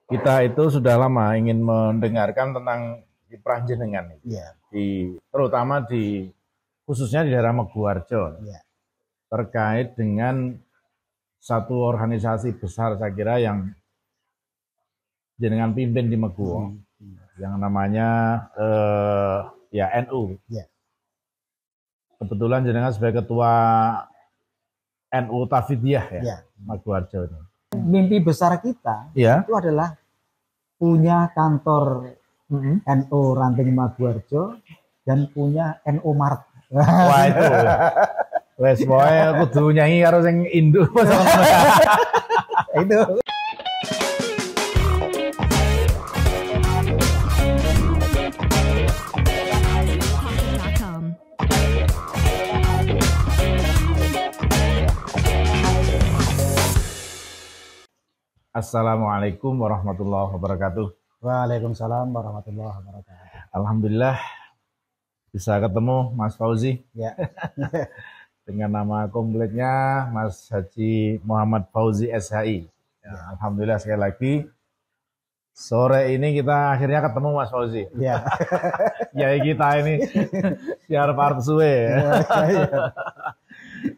Kita itu sudah lama ingin mendengarkan tentang kiprah jenengan, Iya, terutama khususnya di daerah Meguwarjo, iya. terkait dengan satu organisasi besar saya kira yang jenengan pimpin di Meguwo, yang namanya ya NU. Iya. Kebetulan jenengan sebagai ketua NU Tafidiyah ya, Iya. Meguwarjo ini. Mimpi besar kita Ya, itu adalah punya kantor NU Ranting Maguwarjo dan punya NU Mart. wah itu. Wes boy, aku kudu nyanyi karo sing induk. Itu. Assalamualaikum warahmatullahi wabarakatuh. Waalaikumsalam warahmatullahi wabarakatuh. Alhamdulillah bisa ketemu Mas Fauzi Ya. dengan nama kompletnya Mas Haji Muhammad Fauzi SHI. Ya, Alhamdulillah sekali lagi sore ini kita akhirnya ketemu Mas Fauzi. Ya. Ya kita ini siar part suwe.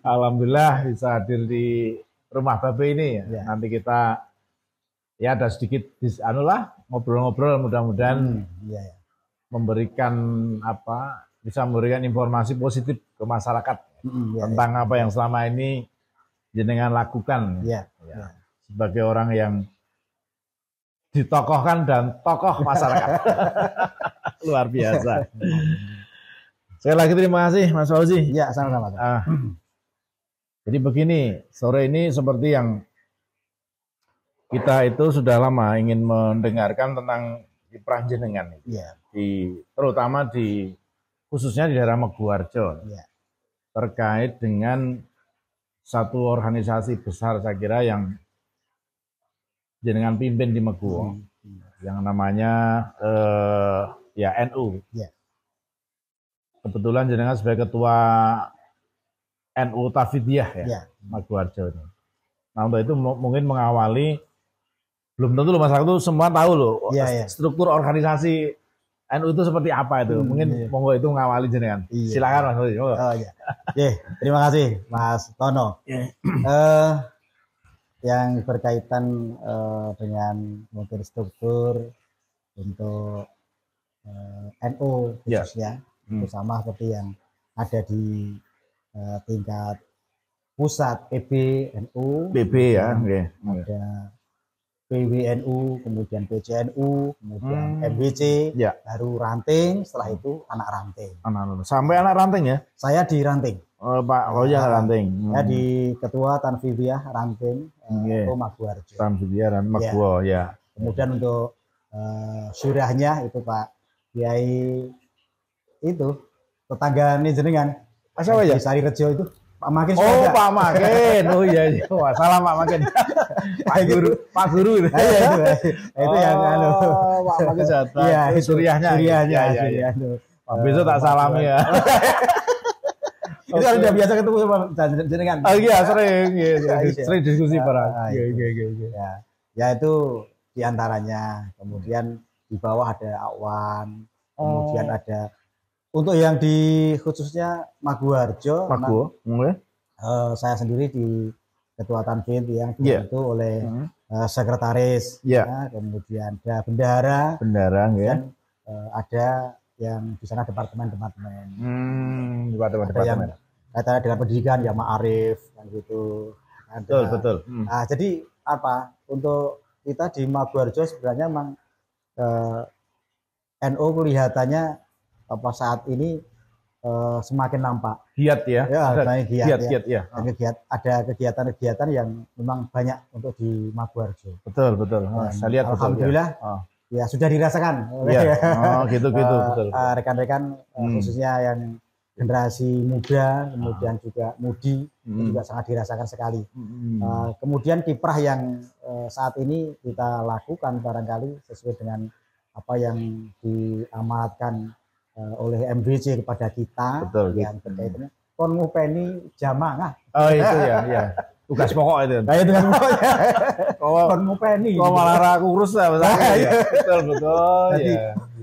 Alhamdulillah bisa hadir di rumah Babe ini. Ya. Nanti kita ya ada sedikit ngobrol-ngobrol, mudah-mudahan Ya. memberikan bisa memberikan informasi positif ke masyarakat tentang apa yang selama ini jenengan lakukan sebagai orang yang ditokohkan dan tokoh masyarakat. Luar biasa. Sekali lagi terima kasih Mas Fauzi. Ya, sama-sama. Jadi begini, sore ini seperti yang kita itu sudah lama ingin mendengarkan tentang kiprah jenengan, terutama khususnya di daerah Meguwarjo, terkait dengan satu organisasi besar saya kira yang jenengan pimpin di Meguwo, yang namanya ya NU. Kebetulan jenengan sebagai ketua NU Tafidiyah ya, Meguwarjo ini. Nah untuk itu mungkin mengawali, belum tentu loh masyarakat itu semua tahu loh struktur organisasi NU itu seperti apa itu. Mungkin monggo itu mengawali jenengan. Silakan Mas Fauzi. Terima kasih Mas Tono. Yang berkaitan dengan mungkin struktur untuk NU khususnya, itu sama seperti yang ada di tingkat pusat PB NU, ya, ada PWNU, kemudian PCNU, kemudian MBC, baru ranting, setelah itu anak ranting. Sampai anak ranting ya? Saya di ranting. Oh, Pak Fauzi anak ranting. Ya di Ketua Tanfidiyah ranting, itu Maguwarjo. Tanfidiyah dan Meguwo ya. Kemudian untuk syurahnya itu Pak Kiai itu tetangga nih jenengan. Siapa ya? Di Sari Rejo itu. Pak Makin. Oh, Pak Makin. Oh iya. Wah, salah Pak Makin. Pak Guru itu. Itu yang Pak Makin Jatah. Iya, Suriahnya. Suriahnya. Besok tak salami ya. Itu kan udah biasa ketemu sama jenengan. Oh iya, sering diskusi barang. Ya itu diantaranya. Kemudian di bawah ada Awan. Kemudian ada untuk yang di khususnya Maguwarjo, saya sendiri di Ketua Tanfid yang dibantu oleh sekretaris, kemudian ada bendahara, dan ada yang di sana departemen-departemen, ada yang kaitannya dengan pendidikan ya Ma'arif kan gitu. Betul. Nah, jadi apa untuk kita di Maguwarjo sebenarnya memang NU kelihatannya saat ini semakin nampak giat ya. Giat. Ada kegiatan-kegiatan yang memang banyak untuk di Maguwarjo. Betul. Saya lihat alhamdulillah ya sudah dirasakan oleh betul. Rekan-rekan khususnya yang generasi muda, kemudian juga mudi itu juga sangat dirasakan sekali. Kemudian kiprah yang saat ini kita lakukan barangkali sesuai dengan apa yang diamanatkan oleh MBC kepada kita, yang terkait dengan kon ngupeni jamaah. Oh itu ya. Tugas pokok itu. Kayak tugas pokoknya. Kon ngopeni. Kok malah ra kurus ya masalahnya. Betul betul.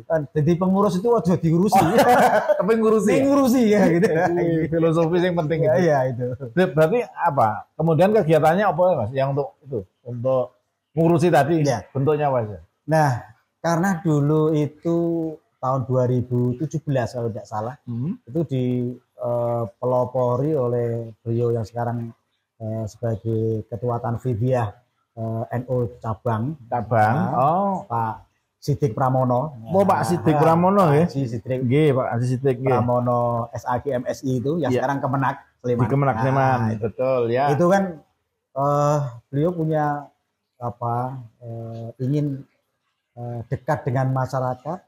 Jadi pengurus itu aja diurusi. Tapi ngurusi ya gitu. Filosofi yang penting gitu. Iya itu. Berarti apa? Kemudian kegiatannya apa ya Mas? Yang untuk itu, untuk ngurusi tadi bentuknya apa sih? Nah, karena dulu itu tahun 2017 kalau tidak salah, itu dipelopori oleh beliau yang sekarang sebagai Ketua Tanfidiyah NU cabang, Pak Siddiq Pramono. Pak Siddiq Pramono ya? Pak Siddiq Pramono SAG MSI itu yang sekarang Kemenak Sleman. Di Kemenak Sleman, betul ya. Itu kan beliau punya ingin dekat dengan masyarakat,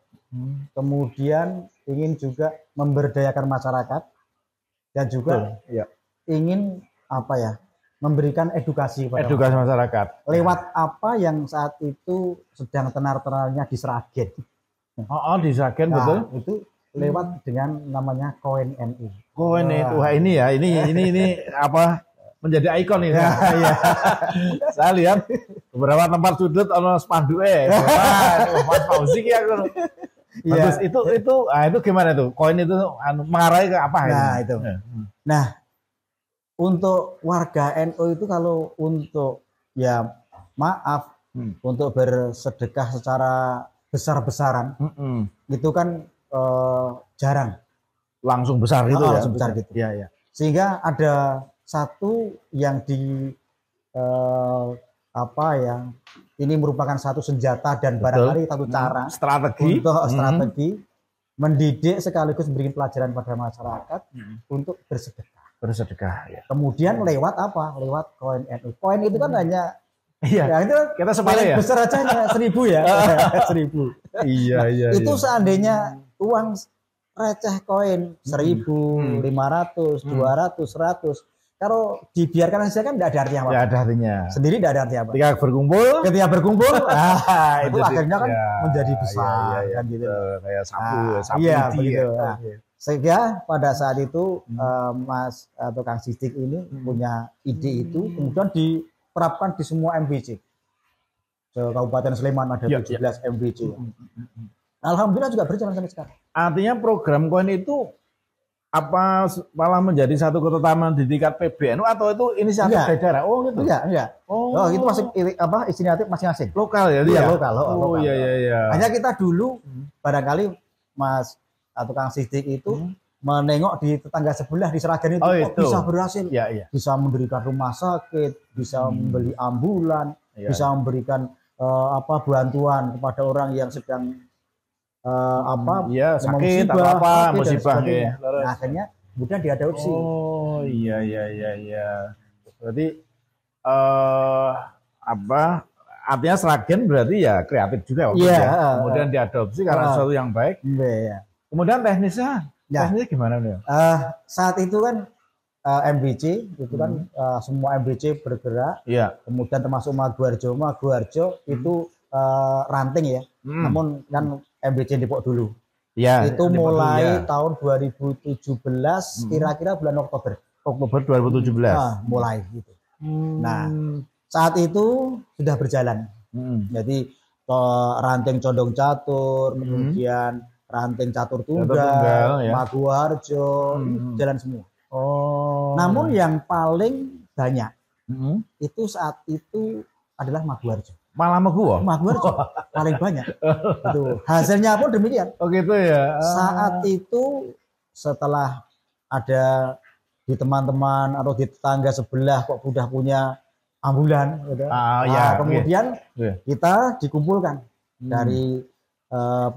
kemudian ingin juga memberdayakan masyarakat dan juga ingin memberikan edukasi kepada masyarakat lewat apa yang saat itu sedang tenar-tenarnya di Sragen. Di Sragen betul. Itu lewat dengan namanya Koin NU. Koin NU. Wah, ini ya, ini apa menjadi ikon ini. Iya. Saya lihat beberapa tempat sudut ono spanduknya. Mas Fauzi ya kan. Bagus. Itu gimana tuh? Koin itu mengarai ke apa itu? Nah, untuk warga NU itu kalau untuk untuk bersedekah secara besar-besaran itu kan jarang langsung besar gitu langsung besar gitu. Ya. Sehingga ada satu yang ini merupakan satu senjata dan barangkali satu cara strategi mendidik sekaligus memberikan pelajaran pada masyarakat untuk bersedekah. Ya. Kemudian lewat apa? Lewat koin NU. Koin itu kan hanya itu kita sepele ya. Besar aja 1.000 ya. 1.000. Iya. Itu seandainya uang receh koin 1.000, 500, 200, 100. Kalau dibiarkan saja kan tidak ada artinya apa. Tidak ada artinya. Sendiri tidak ada artinya apa. Ketika berkumpul, itu akhirnya kan menjadi besar kan gitu. Kayak sapu begitu. Sehingga pada saat itu Mas atau Kang Siddiq ini punya ide itu, kemudian diterapkan di semua MBC. Kabupaten Sleman ada 17 MBC. Alhamdulillah juga berjalan sampai sekarang. Artinya program koin itu apa malah menjadi satu ketetapan di tingkat PBNU atau itu inisiatif daerah? Oh gitu. Enggak. Itu masih inisiatif masing-masing. Lokal ya? Iya, lokal. Iya. Hanya kita dulu barangkali Mas atau Kang Siddiq itu menengok di tetangga sebelah di Sragen itu bisa berhasil. Bisa mendirikan rumah sakit, bisa membeli ambulan, bisa memberikan bantuan kepada orang yang sedang sakit atau apa musibah ya. Nah, akhirnya kemudian diadopsi. Iya. Berarti artinya Sragen berarti ya kreatif juga kemudian diadopsi karena sesuatu yang baik. Kemudian teknisnya gimana nih? Saat itu kan MBC itu kan semua MBC bergerak. Kemudian termasuk Maguwarjo itu ranting ya. Namun kan MBC Depok dulu. Itu mulai tahun 2017 kira-kira bulan Oktober 2017. Mulai gitu. Nah, saat itu sudah berjalan. Jadi ranting Condong Catur, kemudian ranting Catur Tunggal, Maguwarjo, jalan semua. Namun yang paling banyak itu saat itu adalah Maguwarjo. Malah Maguwarjo paling banyak. Itu hasilnya pun demikian. Oh gitu ya. Saat itu setelah ada di teman-teman atau di tetangga sebelah kok udah punya ambulan gitu. Kemudian kita dikumpulkan dari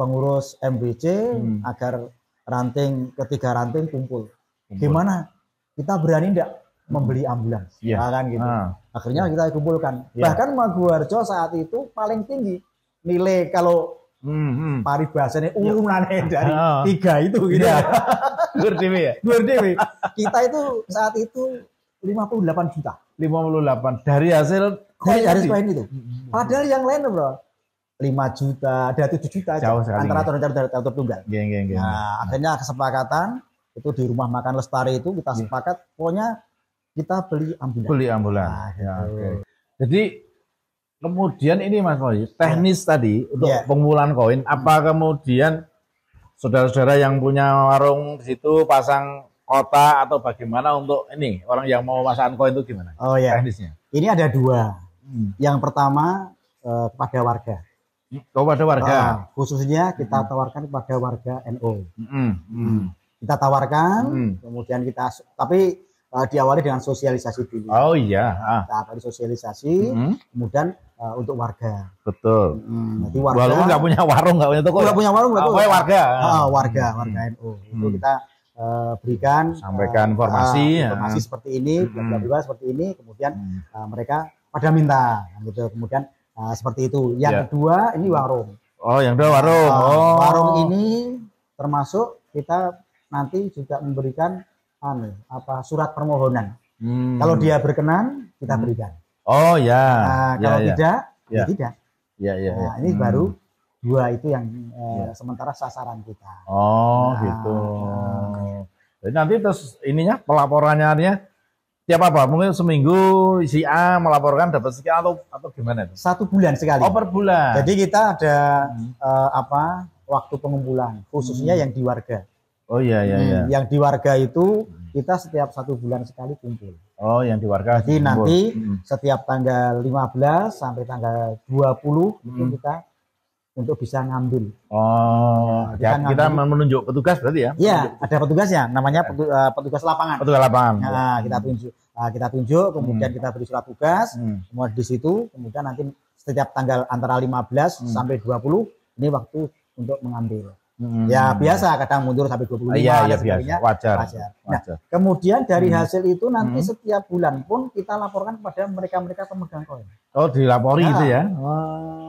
pengurus MBC agar ketiga ranting kumpul. Gimana? Kita berani enggak membeli ambulans? Kan gitu. Akhirnya kita kumpulkan. Bahkan Maguwarjo saat itu paling tinggi nilai kalau paribasanya urunannya dari 3 itu gitu. Berdiri. Kita itu saat itu 58 juta. 58 dari hasil koin itu. Padahal yang lain bro 5 juta, ada 7 juta jauh antara Catur Tunggal. Nah, akhirnya kesepakatan itu di rumah makan Lestari itu kita sepakat pokoknya kita beli ambulan. Beli ambulan. Nah, ya, gitu. okay. Jadi kemudian ini Mas Roy, teknis tadi untuk pengumpulan koin, apa kemudian saudara-saudara yang punya warung di situ pasang kota atau bagaimana untuk ini orang yang mau pasang koin itu gimana? Oh ya. Teknisnya. Ini ada dua. Yang pertama kepada warga. Kepada warga. Khususnya kita tawarkan kepada warga NU. Kita tawarkan, kemudian kita tapi diawali dengan sosialisasi dulu. Oh iya. Kita awali sosialisasi, kemudian untuk warga. Betul. Jadi warga. Walaupun nggak punya warung, nggak punya toko. Nggak punya warung, betul. Warga. Warga NU. Itu kita berikan. Sampaikan informasi. Informasi seperti ini, bla seperti ini. Kemudian mereka pada minta, gitu. Kemudian seperti itu. Yang kedua ini warung. Oh, yang kedua warung. Warung ini termasuk kita nanti juga memberikan surat permohonan. Kalau dia berkenan, kita berikan. Oh ya. Kalau tidak, ya tidak. Ya. Nah, ini baru dua itu yang sementara sasaran kita. Oh gitu. Jadi nanti terus ininya pelaporannya tiap apa? Mungkin seminggu si A melaporkan dapat sekian atau gimana itu? 1 bulan sekali. Oh, per bulan. Jadi kita ada waktu pengumpulan khususnya yang di warga. Oh iya. Yang di warga itu kita setiap 1 bulan sekali kumpul. Oh, yang di warga. Jadi nanti setiap tanggal 15 sampai tanggal 20 itu kita untuk bisa ngambil. Oh, kita menunjuk petugas berarti ya? Iya, ada petugasnya, namanya petugas lapangan. Petugas lapangan. Nah, kita tunjuk, kemudian kita beri surat tugas, kemudian di situ, kemudian nanti setiap tanggal antara 15 sampai 20 ini waktu untuk mengambil. Ya biasa, kadang mundur sampai 25 dan sebagainya. Wajar. Nah, kemudian dari hasil itu nanti setiap bulan pun kita laporkan kepada mereka pemegang koin. Oh, dilapori itu ya?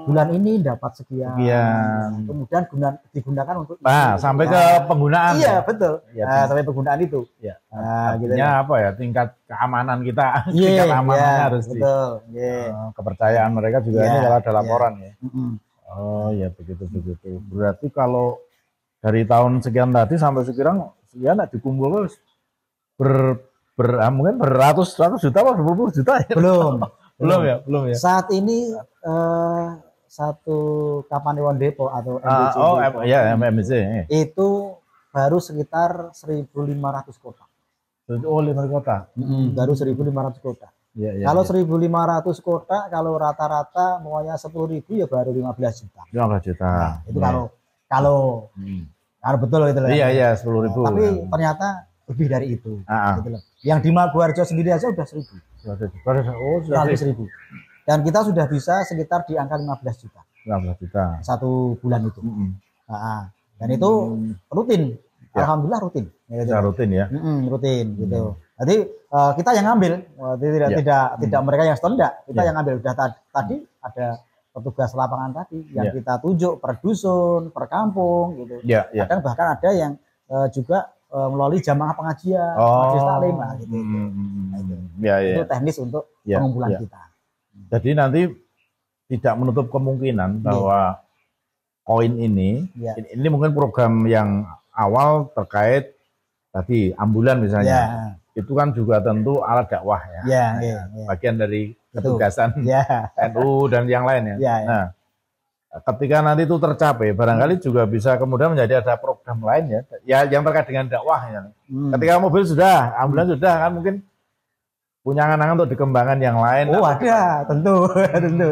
Bulan ini dapat sekian. Kemudian digunakan untuk sampai ke penggunaan. Iya, betul. Sampai penggunaan itu. Ya. Artinya apa ya? Tingkat keamanan kita, tingkat keamanannya harus betul. Kepercayaan mereka juga ini kalau ada laporan ya. Oh ya, begitu. Berarti kalau dari tahun sekian tadi sampai sekarang dikumpul mungkin beratus juta atau berpuluh juta ya? Belum ya. Saat ini satu Kapanewon Depot atau MBC MBC itu baru sekitar 1.500 kotak. Oh, 500 kotak. Baru 1.500 kotak. Kalau 1.500 kotak, kalau rata-rata maunya 10.000 ya baru 15 juta. 15 juta. Nah, itu kalau betul gitu loh. Iya, 10.000. Tapi ternyata lebih dari itu. Gitu loh. Yang di Maguwarjo sendiri aja udah 1.000. Sudah 1.000. Dan kita sudah bisa sekitar di angka 15 juta. 15 juta. 1 bulan itu. Dan itu rutin. Alhamdulillah rutin. Gitu. Rutin ya. Rutin gitu. Jadi kita yang ngambil, tidak mereka yang stand, kita yang ngambil. Tadi ada petugas lapangan tadi yang kita tunjuk per dusun, per kampung gitu. Kadang bahkan ada yang juga melalui jamaah pengajian, majelis taklim gitu. Itu teknis untuk pengumpulan kita. Jadi nanti tidak menutup kemungkinan bahwa koin ini mungkin program yang awal terkait tadi ambulan misalnya. Itu kan juga tentu alat dakwah ya. Bagian dari ketugasan NU dan yang lain ya. Nah, ketika nanti itu tercapai, barangkali juga bisa kemudian menjadi ada program lain ya yang terkait dengan dakwah ya. Ketika mobil sudah, ambulan sudah, kan mungkin punya angan-angan untuk dikembangkan yang lain. Oh, ada, tentu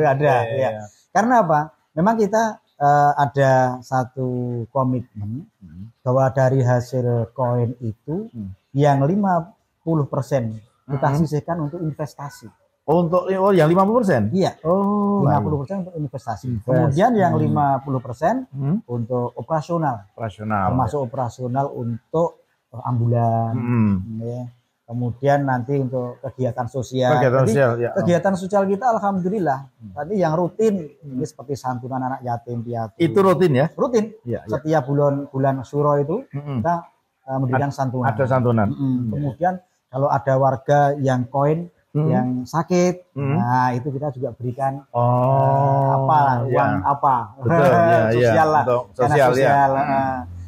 ada. Karena apa? Memang kita ada satu komitmen bahwa dari hasil koin itu yang 50% kita sisihkan untuk investasi. Yang 50%? Iya. 50% untuk investasi. Kemudian yang 50% untuk operasional. Termasuk operasional untuk ambulan. Kemudian nanti untuk kegiatan sosial. Kegiatan sosial kita alhamdulillah. Tadi yang rutin ini seperti santunan anak yatim piatu. Itu rutin ya? Rutin. Setiap bulan Syuro itu kita memberikan santunan. Ada santunan. Kemudian kalau ada warga yang koin yang sakit, nah itu kita juga berikan uang Betul, sosial lah. Sosial.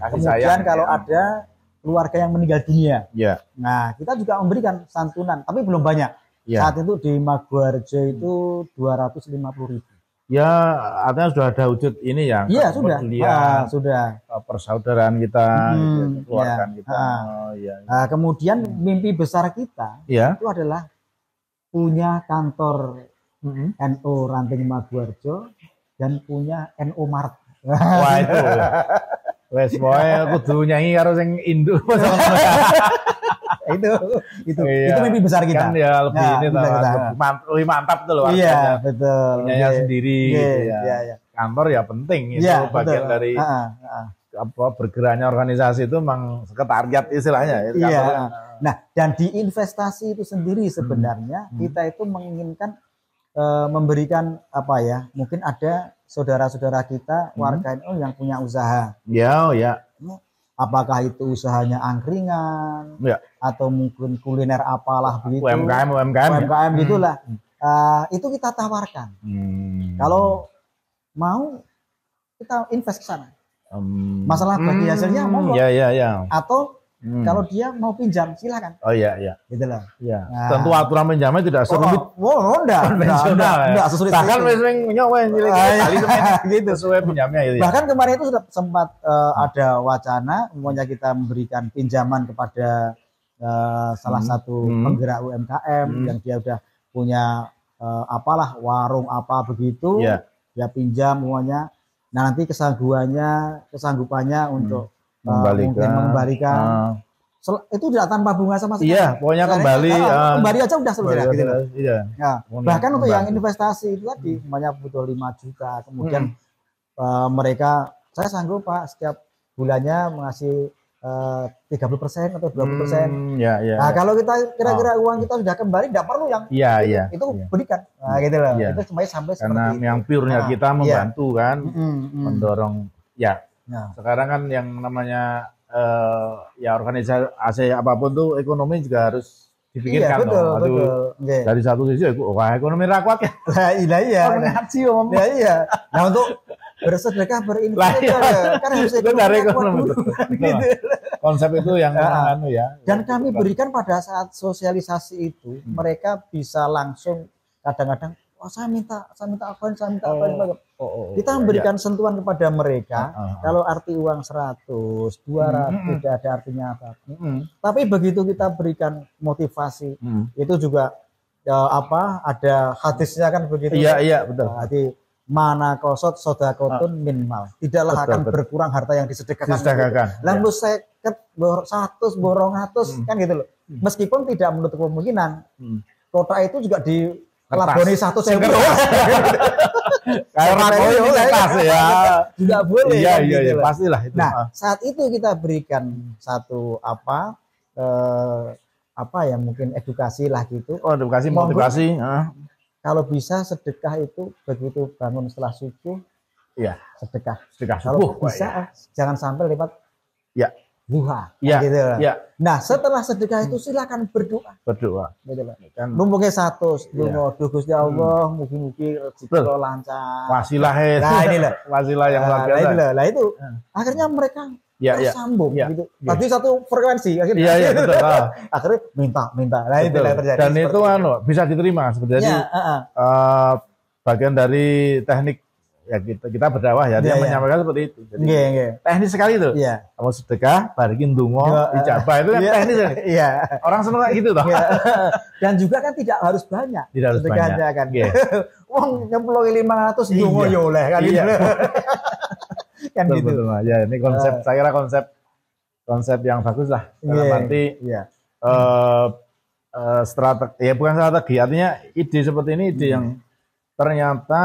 Kemudian kalau ada keluarga yang meninggal dunia. Ya. Nah, kita juga memberikan santunan, tapi belum banyak. Ya. Saat itu di Maguwarjo itu 250.000. Ya, artinya sudah ada wujud ini ya. Iya, sudah. Persaudaraan kita, keluarga kita. Nah, kemudian mimpi besar kita itu adalah punya kantor NU Ranting Maguwarjo dan punya NU Mart. Wah itu. Wes boy kudu nyanyi karo sing induk. itu mimpi besar kita. Kan ya lebih ini lebih mantap tuh loh. Iya, betul. Punyanya sendiri gitu ya. Iya. Kantor ya penting itu bagian dari apa bergeraknya organisasi itu memang sekretariat istilahnya. Iya. Nah, dan di investasi itu sendiri sebenarnya kita itu menginginkan memberikan apa ya? Mungkin ada saudara-saudara kita warga NU yang punya usaha. Ya. Apakah itu usahanya angkringan atau mungkin kuliner apalah begitu. UMKM gitulah. Itu kita tawarkan. Kalau mau kita invest ke sana. Masalah bagi hasilnya mau atau kalau dia mau pinjam silakan. Oh iya. Gitu loh. Iya. Tentu aturan pinjamnya tidak serumit. Enggak sesulit. Bahkan sering nyoba gitu sesuai pinjamnya itu. Bahkan kemarin itu sudah sempat ada wacana umumnya kita memberikan pinjaman kepada salah satu penggerak UMKM yang dia udah punya apalah warung apa begitu. Dia pinjam semuanya. Nah, nanti kesanggupannya untuk mengembalikan itu tidak tanpa bunga sama sekali. Iya, pokoknya kembali aja udah selesai gitu loh. Iya. Nah, bahkan untuk yang investasi itu tadi semuanya butuh 5 juta. Kemudian mereka saya sanggup Pak setiap bulannya mengasih 30% atau 20%. Nah, kalau kita kira-kira uang kita sudah kembali tidak perlu yang itu berikan. Nah, gitu loh. Itu semuanya sampai karena seperti yang pure-nya kita membantu kan mendorong sekarang kan yang namanya organisasi apapun tuh ekonomi juga harus dipikirkan. Betul. Dari satu sisi ekonomi rakyat ya. Iya. Nah, untuk bersedekah berinfak kan harus ekonomi. Gitu. Konsep itu yang Dan kami berikan pada saat sosialisasi itu mereka bisa langsung kadang-kadang saya minta apa. Kita memberikan sentuhan kepada mereka. Kalau arti uang 100, 200 tidak ada artinya apa. Tapi begitu kita berikan motivasi, itu juga ada hadisnya kan begitu. Iya, betul. Jadi mana kosot sodakotun minimal. Tidaklah akan berkurang harta yang disedekahkan. Lalu saya 100 borong 100 kan gitu loh. Meskipun tidak menutup kemungkinan kota itu juga di Laboni 1 sewu. Kayak rakoi kertas ya. Juga boleh. Iya, pastilah itu. Nah, saat itu kita berikan satu mungkin edukasi lah gitu. Oh, edukasi, motivasi. Kalau bisa sedekah itu begitu bangun setelah subuh. Iya, sedekah subuh. Kalau bisa jangan sampai lewat duha. Gitu. Nah, setelah sedekah itu silakan berdoa. Gitu loh. Numpuknya 100, Gusti Allah, mugi-mugi rezeki lancar. Wasilah. Nah, inilah wasilah yang luar biasa. Nah, itu akhirnya mereka tersambung gitu. Tadi satu frekuensi akhirnya. Iya, betul. Akhirnya minta. Nah, itu yang terjadi. Dan itu bisa diterima sebenarnya. Bagian dari teknik ya kita berdakwah ya, dia menyampaikan seperti itu. Jadi teknis sekali tuh. Kamu sedekah, barikin dungo, ijabah itu kan teknis. Orang seneng kayak gitu toh. Dan juga kan tidak harus banyak. Tidak harus sedekahnya kan. Wong nyemplung 500 dungo ya oleh kan gitu. Kan gitu. Ya, ini konsep saya kira konsep yang bagus lah. Nanti strategi bukan strategi, artinya ide seperti ini ide yang ternyata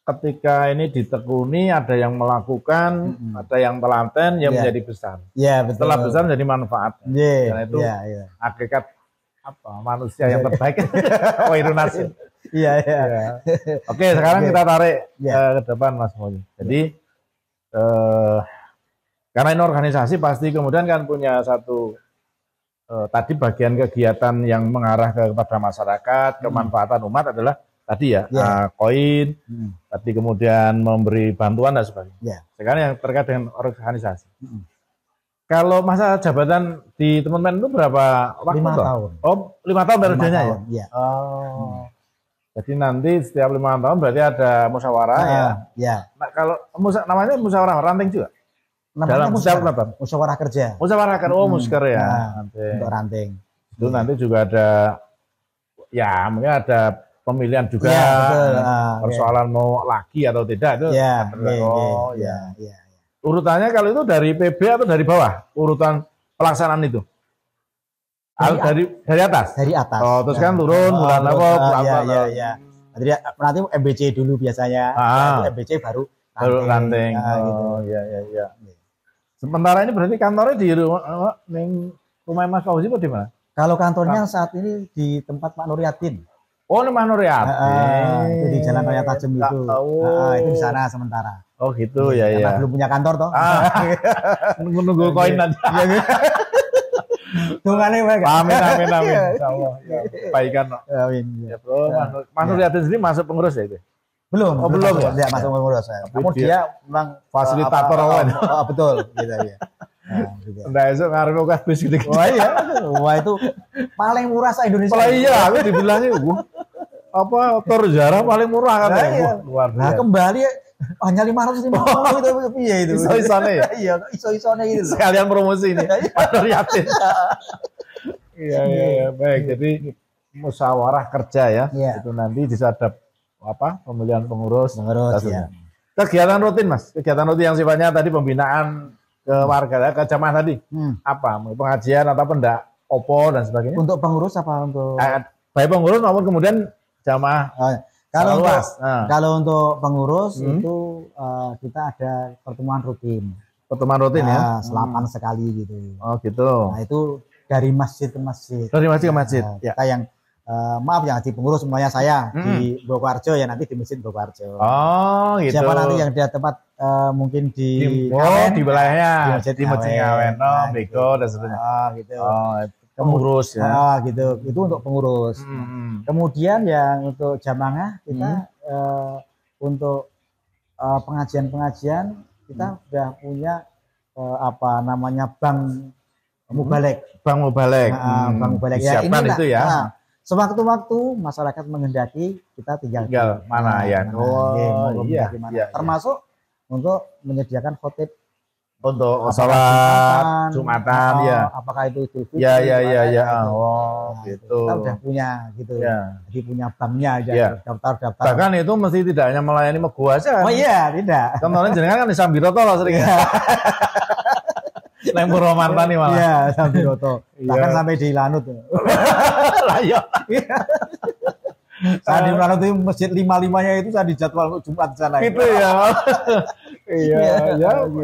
ketika ini ditekuni, ada yang melakukan, ada yang telaten, yang menjadi besar. Betul. Setelah besar menjadi manfaat. Karena itu hakikat manusia yang terbaik. Khairun nas. Oke, sekarang kita tarik ke depan Mas Moji. Jadi karena ini organisasi pasti kemudian kan punya satu tadi bagian kegiatan yang mengarah kepada masyarakat, kemanfaatan umat adalah tadi koin, tadi kemudian memberi bantuan dan sebagainya. Sekarang yang terkait dengan organisasi. Kalau masa jabatan di teman-teman itu berapa waktu? 5 tahun. Oh, 5 tahun periodenya ya? Iya. Oh. Jadi nanti setiap 5 tahun berarti ada musyawarah ya? Iya. Nah, kalau namanya musyawarah ranting juga? Namanya musyawarah kerja. Musyawarah kerja, oh musker ya. Untuk ranting. Itu nanti juga ada, ya mungkin ada pemilihan juga, ya, betul. Persoalan mau lagi atau tidak itu. Ya, ya. Urutannya kalau itu dari PB atau dari bawah? Urutan pelaksanaan itu? Dari atas? Dari atas. Oh, terus kan turun, bulan apa? Iya. Nanti MBC dulu biasanya, MBC baru ranting. Oh, iya. Sementara ini berarti kantornya di rumah Mas Fauzi atau di mana? Kalau kantornya saat ini di tempat Pak Nuryatin. Oh, Pak Nuryatin. Itu di Jalan Raya Tajem itu. Itu di sana sementara. Oh gitu ya. Karena belum punya kantor toh. Menunggu koin nanti. Tunggannya baik. Amin. Insyaallah. Baikkan. Amin. Ya, Bro. Mas Nuryatin sendiri masuk pengurus ya itu? Belum ya. Dia masuk pengurus. Namun dia memang fasilitator betul gitu ya. Nah, esok ngarep oke bis gitu. Wah iya. Wah itu paling murah se Indonesia. Oh iya, aku dibilangnya apa Tor Zara paling murah kan ya. Luar biasa. Nah, kembali hanya 550 itu piye itu. Iso-isone ya? Iya, iso-isone gitu. Sekalian promosi ini. Pak Yatin. Iya, baik. Jadi musyawarah kerja ya. Itu nanti bisa ada pemilihan pengurus ya. Kegiatan rutin Mas, kegiatan rutin yang sifatnya tadi pembinaan ke warga, ke jamaah tadi, apa pengajian atau pendak opo dan sebagainya? Untuk pengurus apa untuk? Baik pengurus maupun kemudian jamaah. Kalau untuk pengurus itu kita ada pertemuan rutin. Pertemuan rutin ya? Selapan sekali gitu. Oh gitu. Nah itu dari masjid ke masjid. Dari masjid ke masjid. Kita yang maaf yang di pengurus semuanya saya di Bokoharjo ya nanti di masjid Bokoharjo. Oh gitu. Siapa nanti yang di tempat mungkin di wilayahnya di masjid Ngawen, Beko dan sebagainya. Gitu. Pengurus ya. Gitu. Itu untuk pengurus. Kemudian yang untuk jamaah kita untuk pengajian kita sudah punya bank mubalek. Bank mubalek. Bank mubalek ya ini itu ya. Sewaktu-waktu masyarakat menghendaki kita tinggal mana ya. Iya. Termasuk untuk menyediakan khotib untuk sholat Jumatan ya. Apakah itu Idul Fitri? Ya. Oh, gitu. Kita udah punya gitu. Ya. Jadi punya banknya aja, daftar. Bahkan itu mesti tidak hanya melayani Megu aja. Oh iya, tidak. Contohnya jenengan kan di Sambiroto lah sering. Neng Purwomarta nih malah. Iya, Sambiroto. Bahkan sampai di Lanut. Lah iya. Saya di Lanut itu masjid 5-5-nya itu saya dijadwal untuk Jumat di sana. Gitu ya.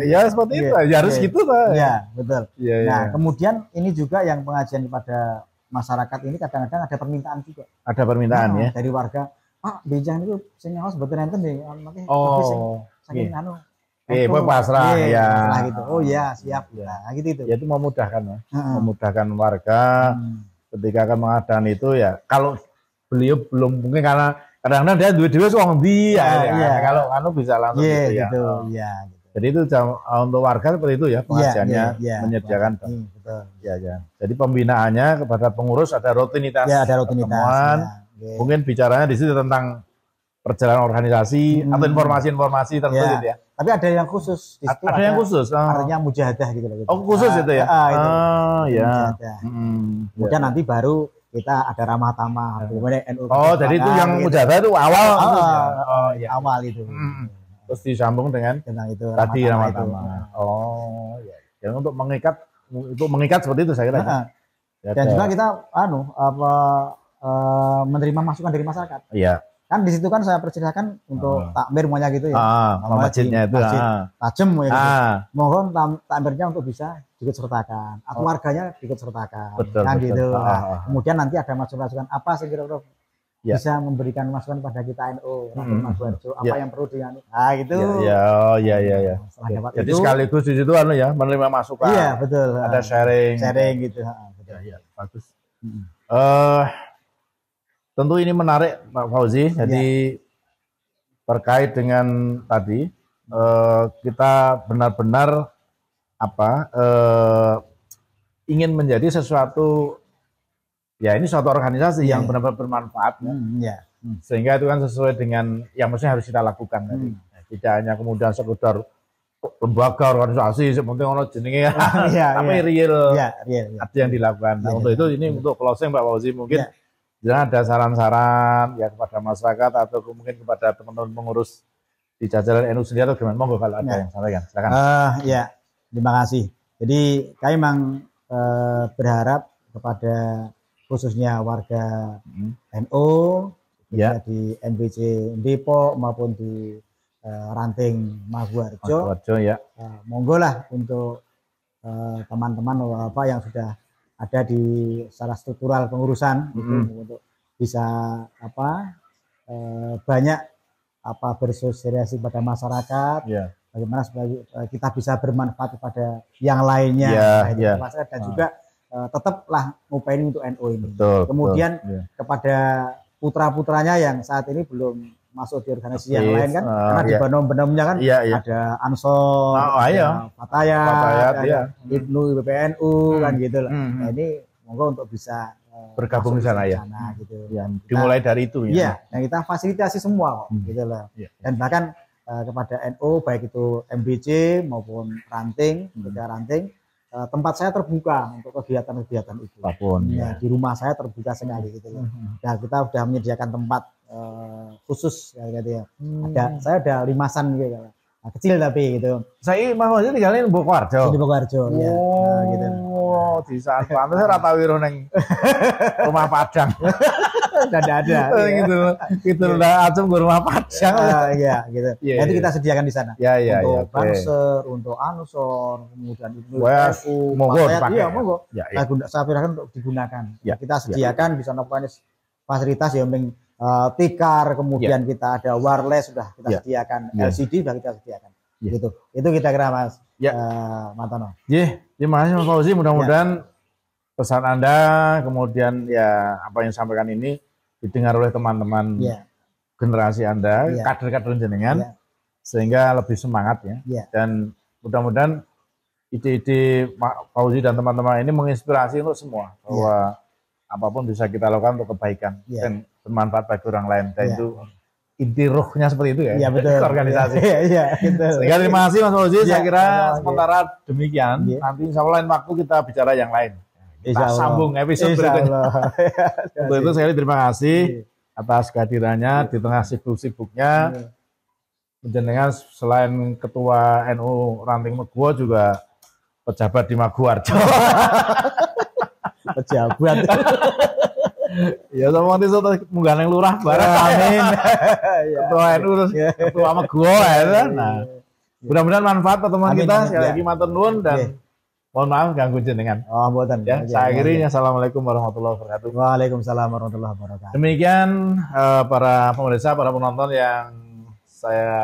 Iya, seperti itu. Ya harus gitu lah. Iya, betul. Nah, kemudian ini juga yang pengajian kepada masyarakat ini kadang-kadang ada permintaan juga. Ada permintaan ya. Dari warga, Pak, bijang itu sing ngaos mboten enten nggih. Saking anu. Pasrah ya. Gitu. Oh iya, siap. Nah, gitu. Ya itu memudahkan ya. Memudahkan warga ketika akan mengadakan itu ya. Kalau beliau belum mungkin karena kadang-kadang dia dua-dua suang di kalau bisa langsung gitu ya. Gitu. Jadi itu untuk warga seperti itu ya pengajiannya menyediakan. Betul. Ya. Jadi pembinaannya kepada pengurus ada rutinitas. Ya, ada rutinitas. Pertemuan, mungkin bicaranya di situ tentang perjalanan organisasi atau informasi-informasi tertentu gitu ya. Tapi ada yang khusus di situ. Ada yang khusus. Artinya mujahadah gitu loh. Oh, khusus itu ya. Ya. Kemudian nanti baru kita ada ramah tamah. Jadi itu yang mujahadah itu awal. Awal itu. Terus disambung dengan itu tadi ramah tamah. Oh, ya. Yang untuk mengikat seperti itu saya kira. Dan juga kita menerima masukan dari masyarakat. Iya. Kan di situ kan saya persilakan untuk takmir semuanya gitu ya. Masjidnya itu. Tajem ya. Gitu. Mohon takmirnya untuk bisa ikut sertakan. Atau warganya ikut sertakan. Betul. Gitu. Kemudian nanti ada masukan-masukan apa sih kira-kira bisa memberikan masukan pada kita NU, apa yang perlu dianu. Gitu. Iya. Jadi sekaligus di situ menerima masukan. Iya, betul. Ada sharing gitu. Iya, bagus. Tentu ini menarik Pak Fauzi. Jadi terkait dengan tadi kita benar-benar ingin menjadi sesuatu, ya ini suatu organisasi yang benar-benar bermanfaat, sehingga itu kan sesuai dengan yang maksudnya harus kita lakukan. Tidak hanya kemudian sekedar lembaga organisasi seperti ono jenenge tapi real ada yang dilakukan. Nah, untuk itu ini untuk closing Pak Fauzi mungkin jangan ada saran-saran ya kepada masyarakat atau mungkin kepada teman-teman pengurus di jajaran NU sendiri atau gimana, monggo kalau ada yang sampaikan, silakan. Ya, terima kasih. Jadi kami memang berharap kepada khususnya warga NU di NBC Depok maupun di Ranting Maguwarjo, monggo lah untuk teman-teman Bapak yang sudah ada di secara struktural pengurusan untuk bisa banyak bersosialisasi pada masyarakat, bagaimana supaya kita bisa bermanfaat kepada yang lainnya, masyarakat dan juga tetaplah ngupain untuk NU ini. Kemudian kepada putra-putranya yang saat ini belum masuk di organisasi yang lain kan, karena di benom-benomnya kan ada Ansor, Fatayat, Ibnu PPNU kan gitu lah. Nah ini monggo untuk bisa bergabung di sana gitu. Dimulai dari itu nah kita fasilitasi semua kok gitu loh. Dan bahkan kepada NU baik itu MBC maupun Ranting, tempat saya terbuka untuk kegiatan-kegiatan itu. Di rumah saya terbuka sekali gitu loh. Nah, kita sudah menyediakan tempat khusus gitu ya. Saya ada limasan gitu. Nah, kecil tapi gitu. Saya Mas Fauzi tinggalin di Bokoarjo. Di Bokoarjo ya. Nah, gitu. Di saat pantas saya rata wiro neng rumah Padang. Sudah ada. Gitu udah acung ke rumah Padang. Gitu. Nanti kita sediakan di sana. Untuk Banser, untuk Ansor, kemudian Ibnu PPNU, monggo dipakai. Monggo. Saya pilihkan untuk digunakan. Kita sediakan di sana fasilitas yang penting tikar, kemudian kita ada wireless sudah kita sediakan, LCD sudah kita sediakan. Gitu. Itu kita kira Mas Martono. Terima kasih Mas Fauzi, mudah-mudahan pesan Anda kemudian ya apa yang disampaikan ini didengar oleh teman-teman generasi Anda, kader-kader jenengan, sehingga lebih semangat ya. Dan mudah-mudahan ide-ide Pak Fauzi dan teman-teman ini menginspirasi untuk semua bahwa apapun bisa kita lakukan untuk kebaikan dan bermanfaat bagi orang lain. Dan itu inti ruhnya seperti itu ya. Betul. Organisasi. Sehingga terima kasih Mas Fauzi. Saya kira sementara demikian. Nanti insya Allah lain waktu kita bicara yang lain. Kita sambung episode berikutnya. Untuk itu sekali terima kasih atas kehadirannya di tengah sibuk-sibuknya. Menjenengan selain ketua NU Ranting Meguwo juga pejabat di Maguwarjo. Pejabat. Ya sama nanti munggah nang lurah bareng. Amin. Ketua NU terus ketua Meguwo ya. Nah, mudah-mudahan manfaat pertemuan kita. Sekali lagi matur nuwun dan mohon maaf ganggu jenengan. Mboten. Ya, saya akhiri. Assalamualaikum warahmatullahi wabarakatuh. Waalaikumsalam warahmatullahi wabarakatuh. Demikian para pemirsa, para penonton yang saya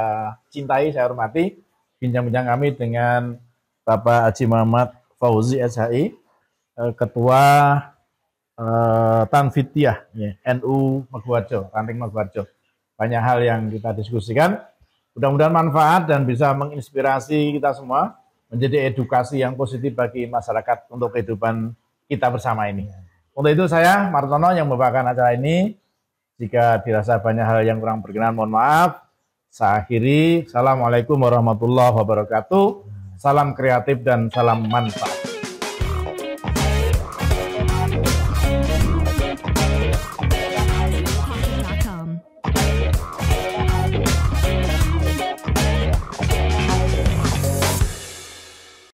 cintai, saya hormati, bincang-bincang kami dengan Bapak Haji Muhammad Fauzi SHI, Ketua Tanfidiyah NU Maguwarjo, Ranting Maguwarjo. Banyak hal yang kita diskusikan. Mudah-mudahan manfaat dan bisa menginspirasi kita semua menjadi edukasi yang positif bagi masyarakat untuk kehidupan kita bersama ini. Untuk itu saya Martono yang membawakan acara ini. Jika dirasa banyak hal yang kurang berkenan, mohon maaf. Saya akhiri. Assalamualaikum warahmatullahi wabarakatuh. Salam kreatif dan salam manfaat.